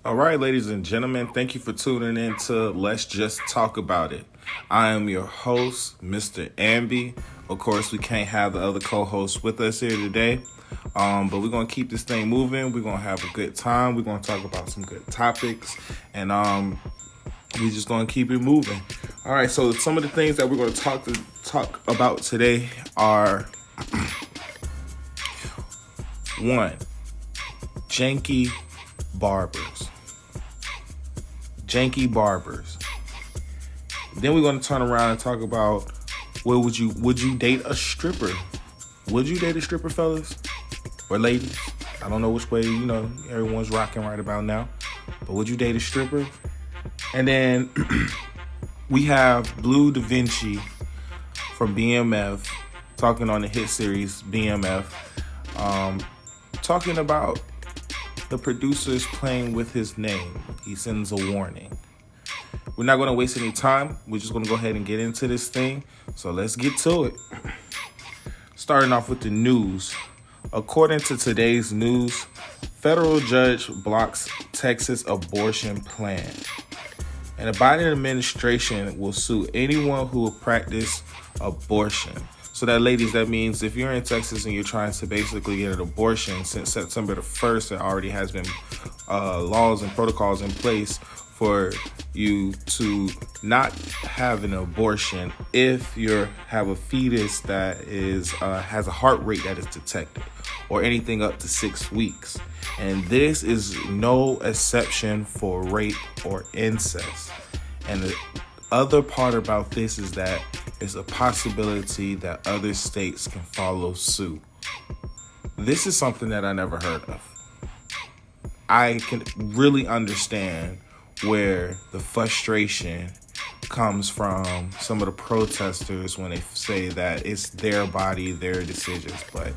All right, ladies and gentlemen, thank you for tuning in to Let's Just Talk About It. I am your host, Mr. Amby. Of course, we can't have the other co-hosts with us here today, but we're going to keep this thing moving. We're going to have a good time. We're going to talk about some good topics, and we're just going to keep it moving. All right, so some of the things that we're going to talk about today are, one, Janky Barbers. Janky Barbers. Then we're going to turn around and talk about would you date a stripper? Would you date a stripper, fellas or ladies? I don't know which way everyone's rocking right about now, but would you date a stripper? And then we have Blue Davinci from BMF talking on the hit series BMF, talking about the producer's playing with his name. He sends a warning. We're not going to waste any time. We're just going to go ahead and get into this thing. So let's get to it. Starting off with the news. According to today's news, federal judge blocks Texas abortion plan. And the Biden administration will sue anyone who will practice abortion. So that, ladies, that means if you're in Texas and you're trying to basically get an abortion, since September the 1st, there already has been laws and protocols in place for you to not have an abortion if you have a fetus that has a heart rate that is detected, or anything up to 6 weeks. And this is no exception for rape or incest. And the other part about this is that it's a possibility that other states can follow suit. This is something that I never heard of. I can really understand where the frustration comes from some of the protesters when they say that it's their body, their decisions. But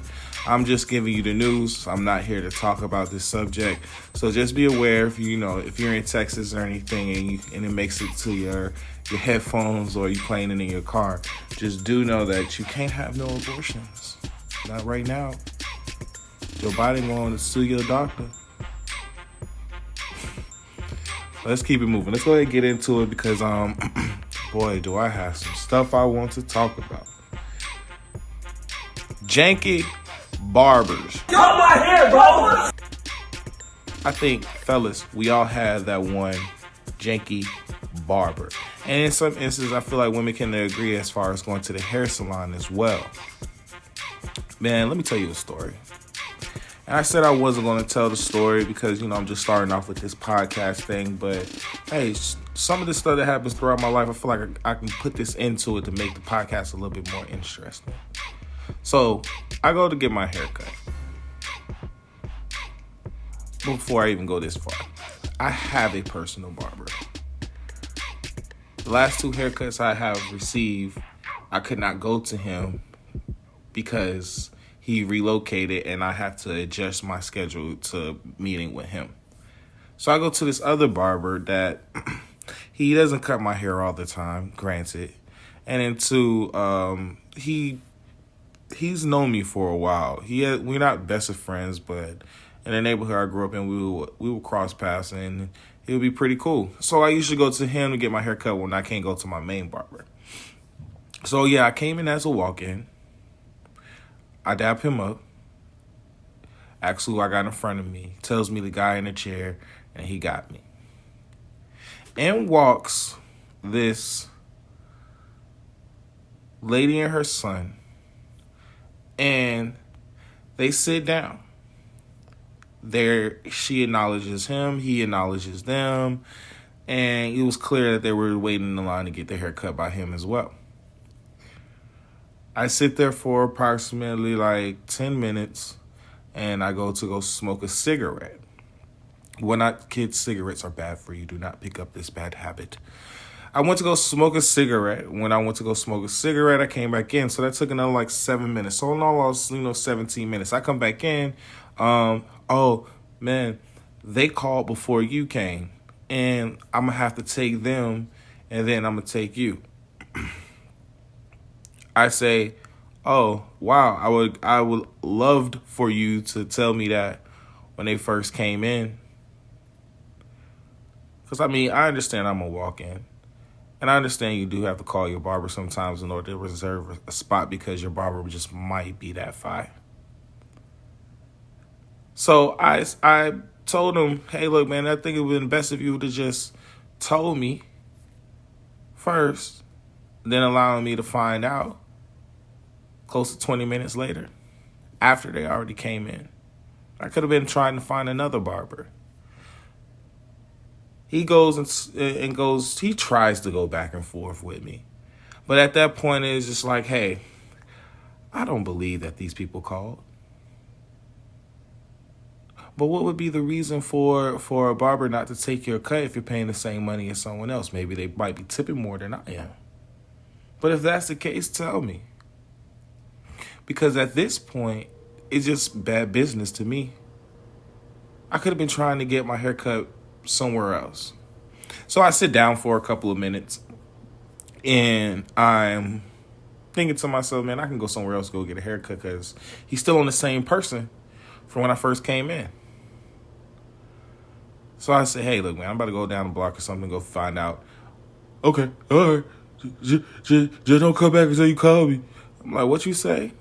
I'm just giving you the news. I'm not here to talk about this subject. So just be aware if you're in Texas or anything and it makes it to your headphones or you playing it in your car, just do know that you can't have no abortions. Not right now. Joe Biden going to sue your doctor. Let's keep it moving. Let's go ahead and get into it because, boy, do I have some stuff I want to talk about. Janky Barbers. Cut my hair, bro! I think, fellas, we all have that one janky barber. And in some instances, I feel like women can agree as far as going to the hair salon as well. Man, let me tell you a story. And I said I wasn't going to tell the story because, I'm just starting off with this podcast thing. But, hey, some of the stuff that happens throughout my life, I feel like I can put this into it to make the podcast a little bit more interesting. So, I go to get my hair cut. Before I even go this far, I have a personal barber. The last 2 haircuts I have received, I could not go to him because he relocated and I have to adjust my schedule to meeting with him. So I go to this other barber that he doesn't cut my hair all the time, granted. And then 2, he's known me for a while. We're not best of friends, but in the neighborhood I grew up in, we would cross paths and it would be pretty cool. So I usually go to him to get my hair cut when I can't go to my main barber. So yeah, I came in as a walk-in. I dap him up. Asks who I got in front of me. Tells me the guy in the chair, and he got me. In walks this lady and her son, and they sit down. She acknowledges him, he acknowledges them, and it was clear that they were waiting in the line to get their hair cut by him as well. I sit there for approximately 10 minutes, and I go smoke a cigarette. Kids, cigarettes are bad for you. Do not pick up this bad habit. I went to go smoke a cigarette. When I went to go smoke a cigarette, I came back in. So that took another 7 minutes. So in all, I was, 17 minutes. I come back in. Oh, man, they called before you came. And I'm going to have to take them, and then I'm going to take you. I say, oh, wow, I would loved for you to tell me that when they first came in. Because, I mean, I understand I'm a walk-in. And I understand you do have to call your barber sometimes in order to reserve a spot because your barber just might be that fine. So I told him, hey, look, man, I think it would have been best if you would have just told me first, then allowing me to find out close to 20 minutes later after they already came in. I could have been trying to find another barber. He goes and goes, he tries to go back and forth with me. But at that point, it's just like, hey, I don't believe that these people called. But what would be the reason for a barber not to take your cut if you're paying the same money as someone else? Maybe they might be tipping more than I am. But if that's the case, tell me. Because at this point, it's just bad business to me. I could have been trying to get my hair cut somewhere else. So I sit down for a couple of minutes and I'm thinking to myself, man, I can go somewhere else, go get a haircut because he's still on the same person from when I first came in. So I said, hey, look, man, I'm about to go down the block or something, go find out. Okay, all right. Just don't come back until you call me. I'm like, what you say?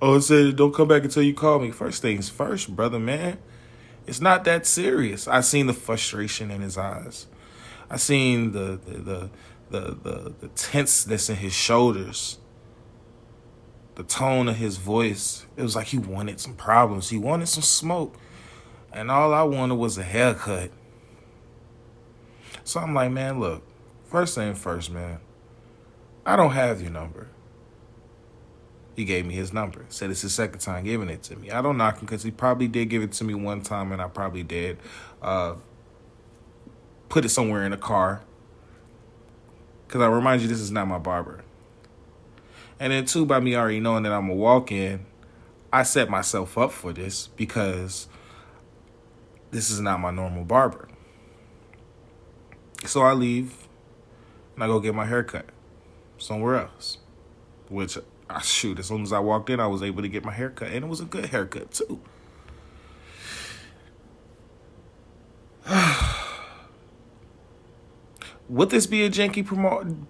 Oh, it said don't come back until you call me. First things first, brother, man. It's not that serious. I seen the frustration in his eyes. I seen the tenseness in his shoulders. The tone of his voice. It was like he wanted some problems. He wanted some smoke. And all I wanted was a haircut. So I'm like, man, look. First thing first, man. I don't have your number. He gave me his number. Said it's his second time giving it to me. I don't knock him because he probably did give it to me one time and I probably did put it somewhere in the car. Because I remind you, this is not my barber. And then two, by me already knowing that I'm a walk-in, I set myself up for this because this is not my normal barber. So I leave and I go get my haircut somewhere else. Which, shoot, as soon as I walked in, I was able to get my haircut. And it was a good haircut, too. Would this be a janky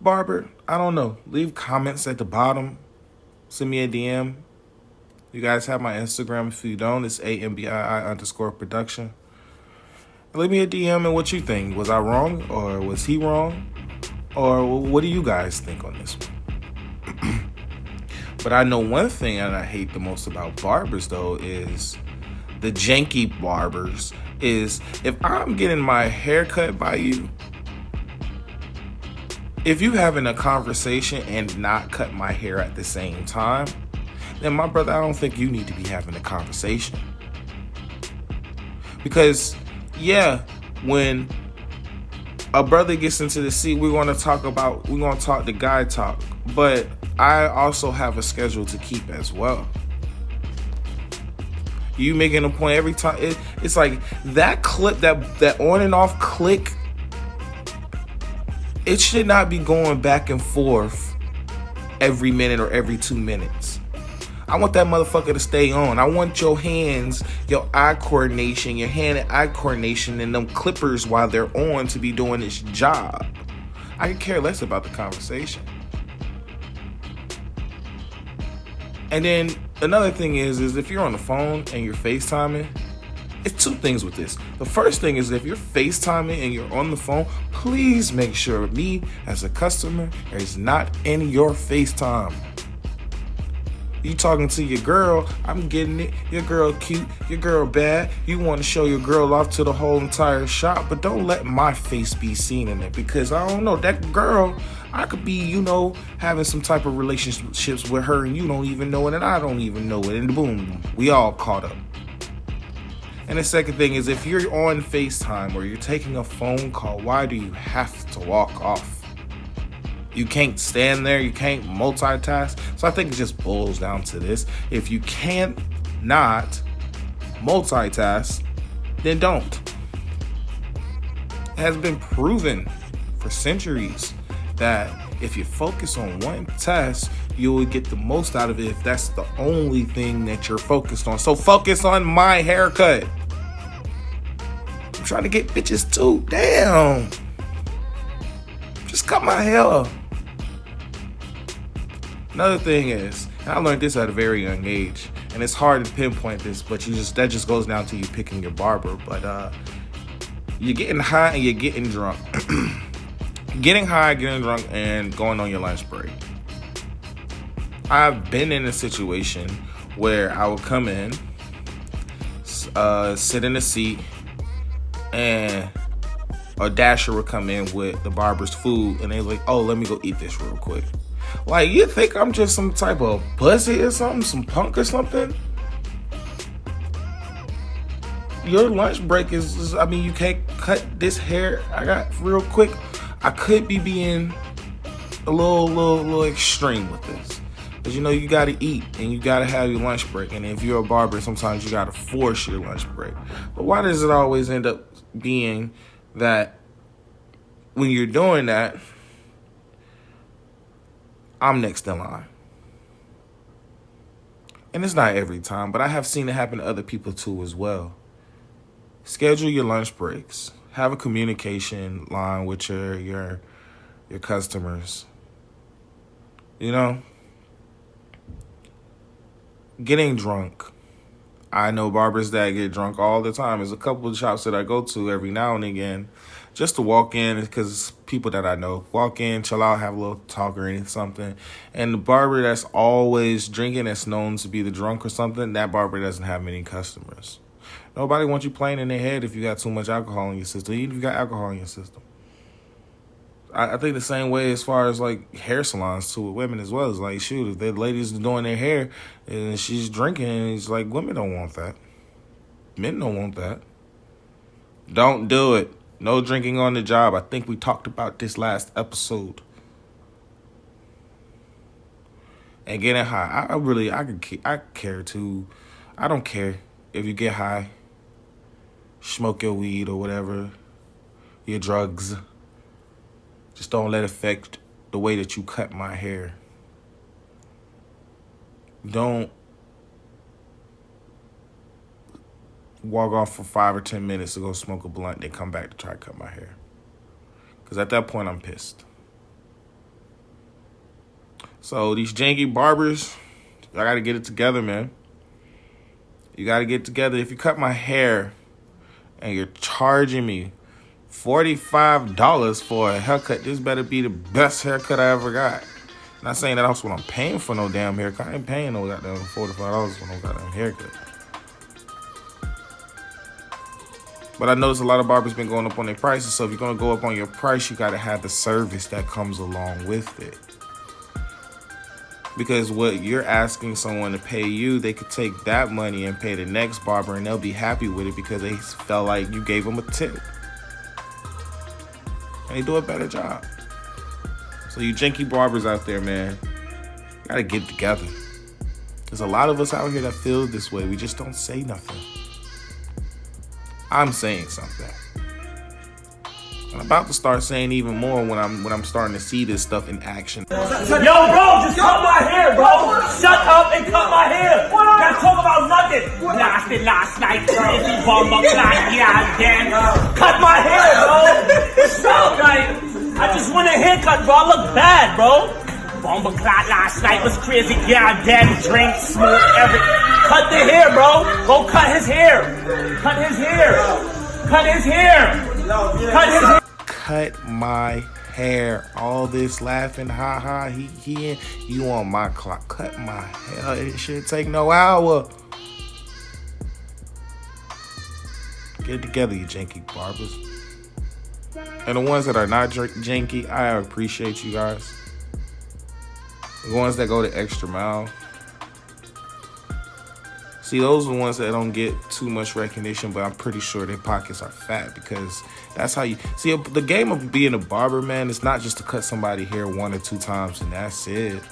barber? I don't know. Leave comments at the bottom. Send me a DM. You guys have my Instagram. If you don't, it's AMBII_production. Leave me a DM and what you think. Was I wrong or was he wrong? Or what do you guys think on this one? But I know one thing that I hate the most about barbers, though, is the janky barbers, is if I'm getting my hair cut by you, if you having a conversation and not cut my hair at the same time, then my brother, I don't think you need to be having a conversation. Because, yeah, when a brother gets into the seat, we're going to talk the guy talk. But I also have a schedule to keep as well. You making a point every time. It's like that clip, that on and off click, it should not be going back and forth every minute or every 2 minutes. I want that motherfucker to stay on. I want your hands, your eye coordination, your hand and eye coordination and them clippers while they're on to be doing this job. I could care less about the conversation. And then another thing is if you're on the phone and you're FaceTiming, it's two things with this. The first thing is if you're FaceTiming and you're on the phone, please make sure me as a customer is not in your FaceTime. You talking to your girl, I'm getting it. Your girl cute, your girl bad. You want to show your girl off to the whole entire shop, but don't let my face be seen in it because I don't know, that girl, I could be, having some type of relationships with her and you don't even know it and I don't even know it. And boom, we all caught up. And the second thing is if you're on FaceTime or you're taking a phone call, why do you have to walk off? You can't stand there. You can't multitask. So I think it just boils down to this. If you can't not multitask, then don't. It has been proven for centuries that if you focus on one task, you will get the most out of it if that's the only thing that you're focused on. So focus on my haircut. I'm trying to get bitches too. Damn. Just cut my hair. Another thing is, and I learned this at a very young age, and it's hard to pinpoint this, but that just goes down to you picking your barber. But you're getting high and you're getting drunk. Getting high, getting drunk, and going on your lunch break. I've been in a situation where I would come in, sit in a seat, and a dasher would come in with the barber's food, and they're like, oh, let me go eat this real quick. Like, you think I'm just some type of pussy or something, some punk or something? Your lunch break is I mean, you can't cut this hair I got real quick. I could be being a little extreme with this. Because, you know, you got to eat and you got to have your lunch break. And if you're a barber, sometimes you got to force your lunch break. But why does it always end up being that when you're doing that, I'm next in line? And it's not every time, but I have seen it happen to other people too as well. Schedule your lunch breaks. Have a communication line with your customers. You know? Getting drunk. I know barbers that get drunk all the time. There's a couple of shops that I go to every now and again just to walk in, because people that I know walk in, chill out, have a little talk or something. And the barber that's always drinking, that's known to be the drunk or something, that barber doesn't have many customers. Nobody wants you playing in their head if you got too much alcohol in your system, even if you got alcohol in your system. I think the same way as far as like hair salons too with women as well. It's like, shoot, if the ladies are doing their hair and she's drinking, it's like, women don't want that. Men don't want that. Don't do it. No drinking on the job. I think we talked about this last episode. And getting high. I care too. I don't care if you get high, smoke your weed or whatever, your drugs. Just don't let it affect the way that you cut my hair. Don't walk off for 5 or 10 minutes to go smoke a blunt, then come back to try to cut my hair. Because at that point, I'm pissed. So these janky barbers, I got to get it together, man. You got to get it together. If you cut my hair and you're charging me $45 for a haircut, this better be the best haircut I ever got. Not saying that that's what I'm paying for no damn haircut. I ain't paying no goddamn $45 for no goddamn haircut. But I noticed a lot of barbers been going up on their prices. So if you're going to go up on your price, you got to have the service that comes along with it. Because what you're asking someone to pay you, they could take that money and pay the next barber, and they'll be happy with it because they felt like you gave them a tip. And they do a better job. So you janky barbers out there, man, you gotta get together. There's a lot of us out here that feel this way. We just don't say nothing. I'm saying something. I'm about to start saying even more when I'm starting to see this stuff in action. Yo, bro, just cut my hair, bro. Shut up and cut my hair. Can't talk about nothing. Last night, crazy bomber clock, yeah, damn. Cut my hair, bro. Stop, like, I just want a haircut, bro. I look bad, bro. Bomber clock last night was crazy, yeah, damn. Drink, smoke, everything. Cut the hair, bro. Go cut his hair. Cut his hair. Cut his hair. Cut his hair. Cut my hair. All this laughing, ha ha, he you on my clock. Cut my hair. It should take no hour. Get together, you janky barbers. And the ones that are not janky, I appreciate you guys. The ones that go the extra mile. See, those are the ones that don't get too much recognition, but I'm pretty sure their pockets are fat because that's how you... See, the game of being a barber, man, it's not just to cut somebody hair 1 or 2 times and that's it.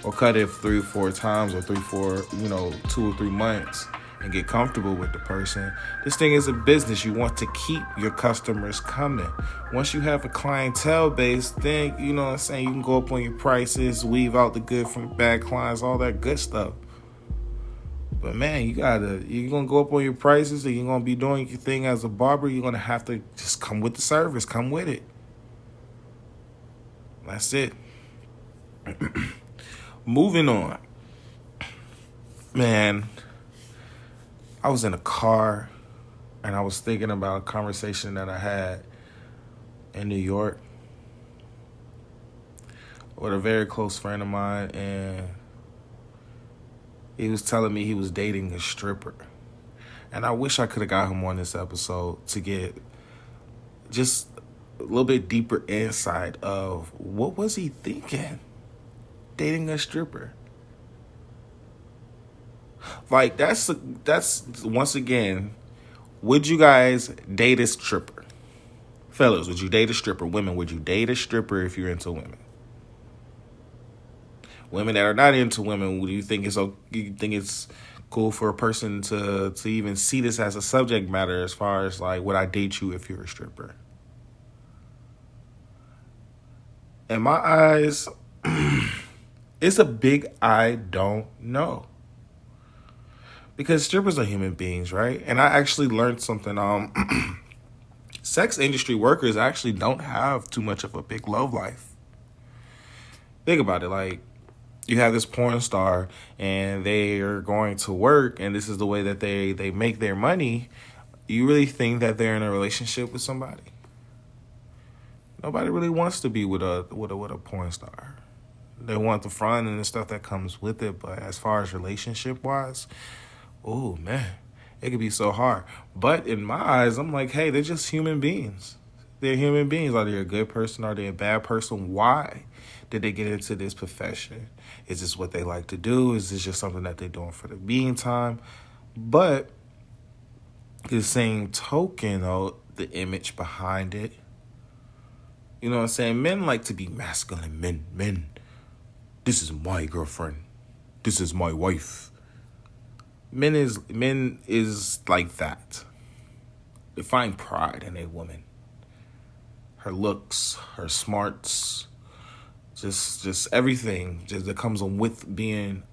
Or cut it 3 or 4 times or 2 or 3 months and get comfortable with the person. This thing is a business. You want to keep your customers coming. Once you have a clientele base, then, you know what I'm saying, you can go up on your prices, weave out the good from the bad clients, all that good stuff. But man, you're gonna go up on your prices, and you're gonna be doing your thing as a barber. You're gonna have to just come with the service, come with it. That's it. Moving on. Man, I was in a car and I was thinking about a conversation that I had in New York with a very close friend of mine, and he was telling me he was dating a stripper. And I wish I could have got him on this episode to get just a little bit deeper insight of what was he thinking dating a stripper. Like, that's once again, would you guys date a stripper? Fellas, would you date a stripper? Women, would you date a stripper if you're into women? Women that are not into women, do you think it's cool for a person to even see this as a subject matter as far as like, would I date you if you're a stripper? In my eyes, it's a big I don't know. Because strippers are human beings, right? And I actually learned something. Sex industry workers actually don't have too much of a big love life. Think about it. Like, you have this porn star and they are going to work and this is the way that they make their money. You really think that they're in a relationship with somebody? Nobody really wants to be with a porn star. They want the fun and the stuff that comes with it, but as far as relationship wise, oh man, it could be so hard. But in my eyes, I'm like, hey, they're just human beings. They're human beings. Are they a good person? Are they a bad person? Why did they get into this profession? Is this what they like to do? Is this just something that they're doing for the meantime? But the same token, though, the image behind it. You know what I'm saying? Men like to be masculine. Men. This is my girlfriend. This is my wife. Men is like that. They find pride in a woman. Her looks, her smarts, just everything just that comes with being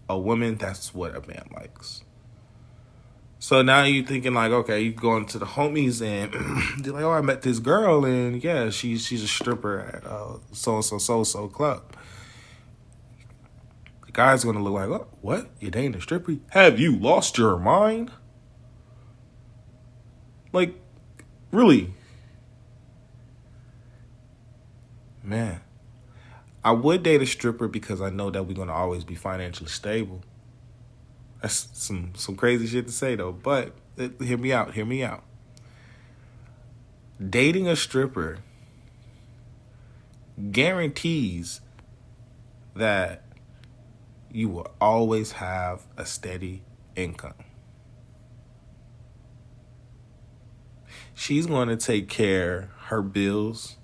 a woman. That's what a man likes. So now you're thinking like, okay, you go into the homies and you're like, oh, I met this girl and yeah, she's a stripper at so club. The guy's gonna look like, oh, what? You dating a stripper? Have you lost your mind? Like, really? Man, I would date a stripper because I know that we're gonna always be financially stable. That's some crazy shit to say though, but hear me out. Dating a stripper guarantees that you will always have a steady income. She's going to take care of her bills.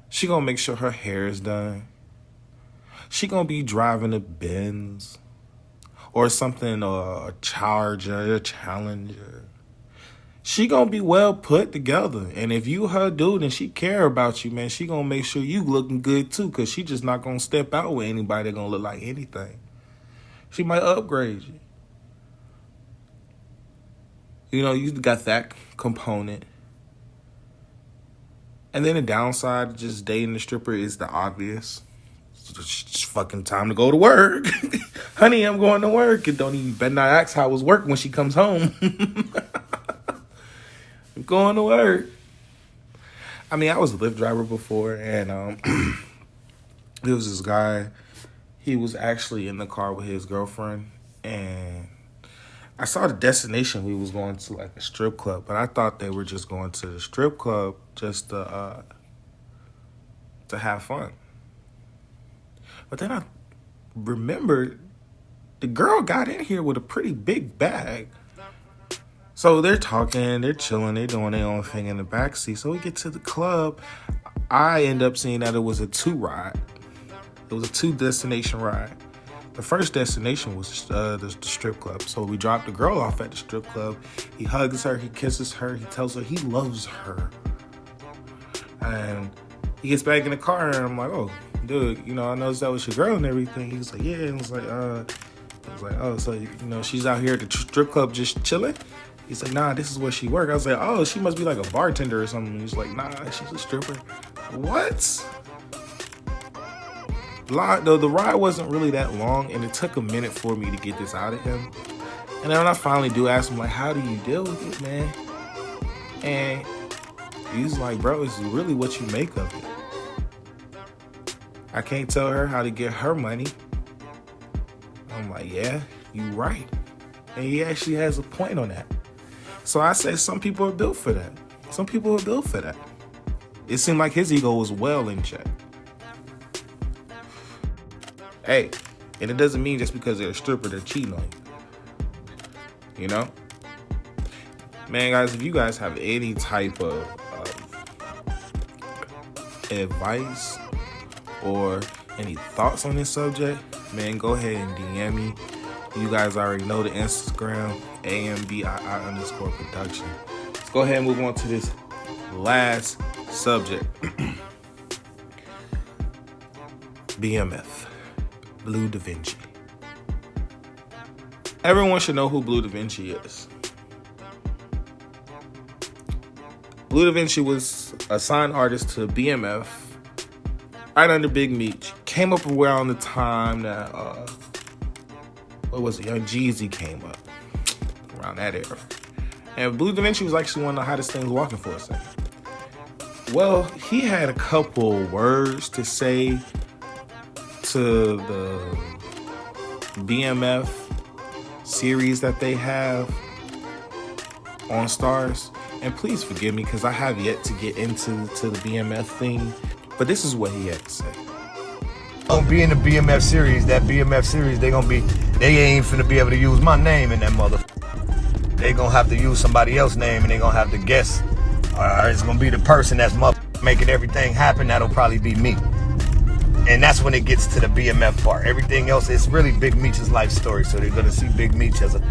She going to make sure her hair is done. She going to be driving a Benz or something, a Charger, a Challenger. She going to be well put together. And if you her dude and she care about you, man, she going to make sure you looking good too, because she just not going to step out with anybody that going to look like anything. She might upgrade you. You know, you got that component. And then the downside of just dating a stripper is the obvious. It's just fucking time to go to work. Honey, I'm going to work. And don't even better not ask how it was work when she comes home. I'm going to work. I mean, I was a Lyft driver before, and there was this guy. He was actually in the car with his girlfriend, and I saw the destination we was going to, like a strip club, but I thought they were just going to the strip club just to have fun. But then I remembered the girl got in here with a pretty big bag. So they're talking, they're chilling, they're doing their own thing in the backseat. So we get to the club. I end up seeing that it was a 2-ride. It was a 2-destination ride. The first destination was the strip club. So we dropped the girl off at the strip club. He hugs her, he kisses her, he tells her he loves her. And he gets back in the car and I'm like, oh, dude, you know, I noticed that was your girl and everything. He's like, yeah. And I was like, I was like, oh, so, you know, she's out here at the strip club just chilling? He's like, nah, this is where she work. I was like, oh, she must be like a bartender or something. He's like, nah, she's a stripper. What? The ride wasn't really that long, and it took a minute for me to get this out of him. And then when I finally do ask him, like, how do you deal with it, man? And he's like, bro, it's really what you make of it. I can't tell her how to get her money. I'm like, yeah, you right. And he actually has a point on that. So I said some people are built for that. Some people are built for that. It seemed like his ego was well in check. Hey, and it doesn't mean just because they're a stripper, they're cheating on you. You know? Man, guys, if you guys have any type of advice or any thoughts on this subject, man, go ahead and DM me. You guys already know the Instagram, AMBII_production. Let's go ahead and move on to this last subject. BMF Blue Davinci. Everyone should know who Blue Davinci is. Blue Davinci was a signed artist to BMF right under Big Meech. Came up around the time that Young Jeezy came up, around that era. And Blue Davinci was actually one of the hottest things walking for a second. Well, he had a couple words to say to the BMF series that they have on Stars. And please forgive me because I have yet to get into the BMF thing. But this is what he had to say. Gonna be in the BMF series. That BMF series, they ain't finna be able to use my name in that mother. They gonna have to use somebody else's name, and they gonna have to guess. It's gonna be the person that's making everything happen. That'll probably be me. And that's when it gets to the BMF part. Everything else is really Big Meech's life story. So they're gonna see Big Meech as a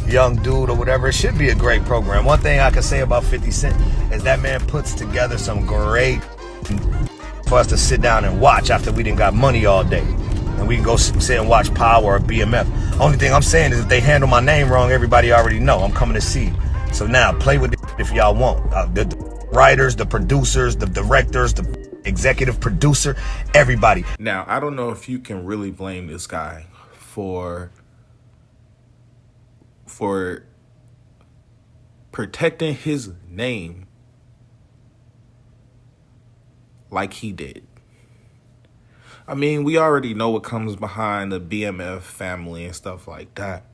young dude or whatever. It should be a great program. One thing I can say about 50 Cent is that man puts together some great for us to sit down and watch after we done got money all day. And we can go sit and watch Power or BMF. Only thing I'm saying is if they handle my name wrong, everybody already know. I'm coming to see. So now play with it if y'all want. The writers, the producers, the directors, the executive producer, everybody. Now, I don't know if you can really blame this guy for protecting his name like he did. I mean, we already know what comes behind the BMF family and stuff like that.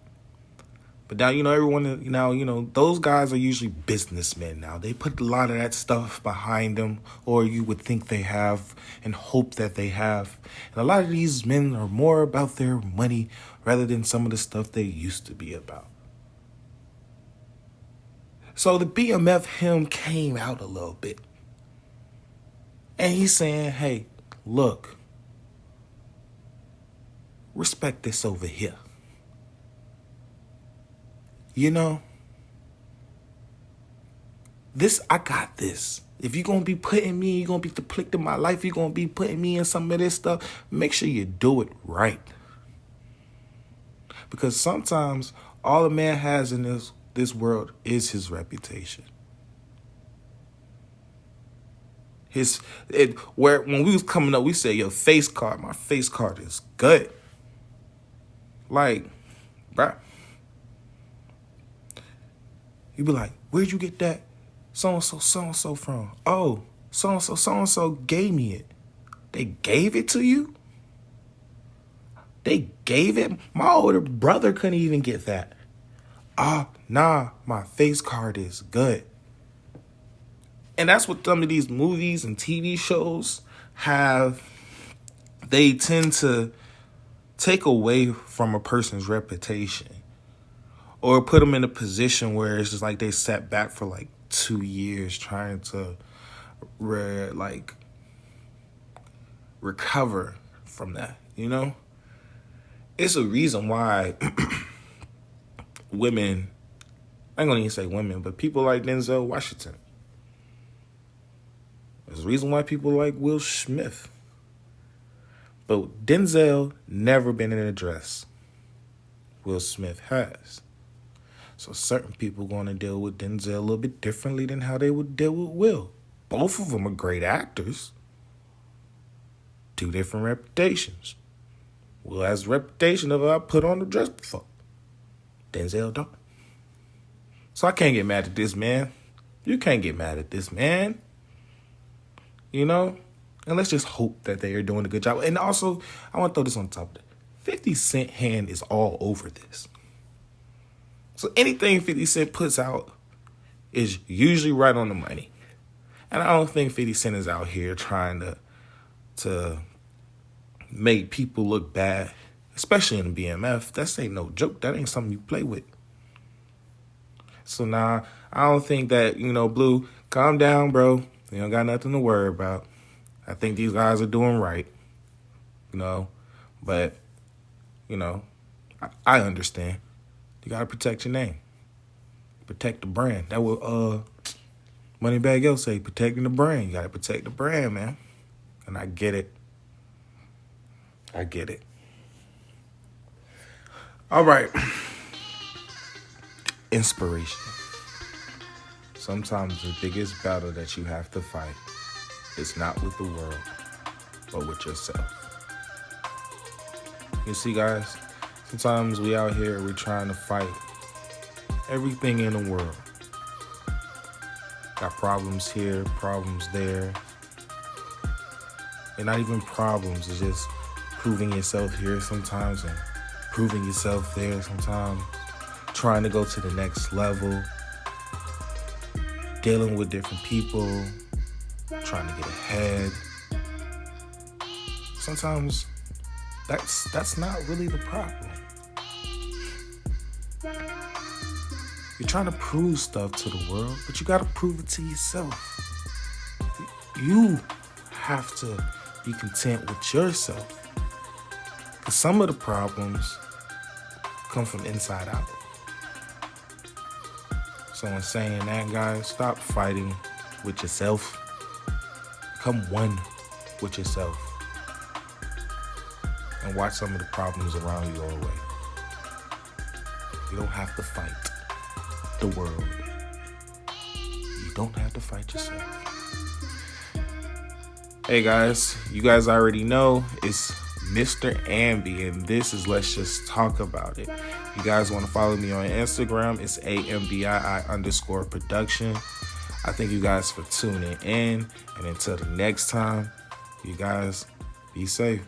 But now, everyone, those guys are usually businessmen now. They put a lot of that stuff behind them, or you would think they have and hope that they have. And a lot of these men are more about their money rather than some of the stuff they used to be about. So the BMF him came out a little bit. And he's saying, hey, look, respect this over here. I got this. If you're going to be putting me, you're going to be depicting my life, you're going to be putting me in some of this stuff, make sure you do it right. Because sometimes all a man has in this world is his reputation. When we was coming up, we said, your face card, my face card is good. Like, bruh. You be like, where'd you get that so-and-so from? Oh, so-and-so gave me it. They gave it to you? They gave it? My older brother couldn't even get that. Nah, my face card is good. And that's what some of these movies and TV shows have. They tend to take away from a person's reputation or put them in a position where it's just like they sat back for like 2 years trying to recover from that, It's a reason why women, I ain't gonna even say women, but people like Denzel Washington. There's a reason why people like Will Smith. But Denzel never been in a dress. Will Smith has. So certain people going to deal with Denzel a little bit differently than how they would deal with Will. Both of them are great actors. Two different reputations. Will has the reputation of I put on the dress before. Denzel don't. So I can't get mad at this man. You can't get mad at this man. You know? And let's just hope that they are doing a good job. And also, I want to throw this on top of that. 50 Cent hand is all over this. So anything 50 Cent puts out is usually right on the money. And I don't think 50 Cent is out here trying to make people look bad, especially in the BMF. That ain't no joke. That ain't something you play with. So now, I don't think that, Blue, calm down, bro. You don't got nothing to worry about. I think these guys are doing right, but, I understand. You got to protect your name. Protect the brand. That what Moneybagg Yo say, protecting the brand. You got to protect the brand, man. And I get it. All right. Inspiration. Sometimes the biggest battle that you have to fight is not with the world, but with yourself. You see, guys, sometimes we out here, we're trying to fight everything in the world. Got problems here, problems there. And not even problems, it's just proving yourself here sometimes and proving yourself there sometimes. Trying to go to the next level. Dealing with different people. Trying to get ahead. Sometimes that's not really the problem. You're trying to prove stuff to the world, but you gotta prove it to yourself. You have to be content with yourself. Because some of the problems come from inside out. So in saying that, guys, stop fighting with yourself. Become one with yourself. And watch some of the problems around you go away. You don't have to fight the world. You don't have to fight yourself. Hey guys, you guys already know it's Mr. Ambi, and this is Let's Just Talk About It. You guys want to follow me on Instagram, it's AMBII_production. I thank you guys for tuning in, and until the next time, you guys be safe.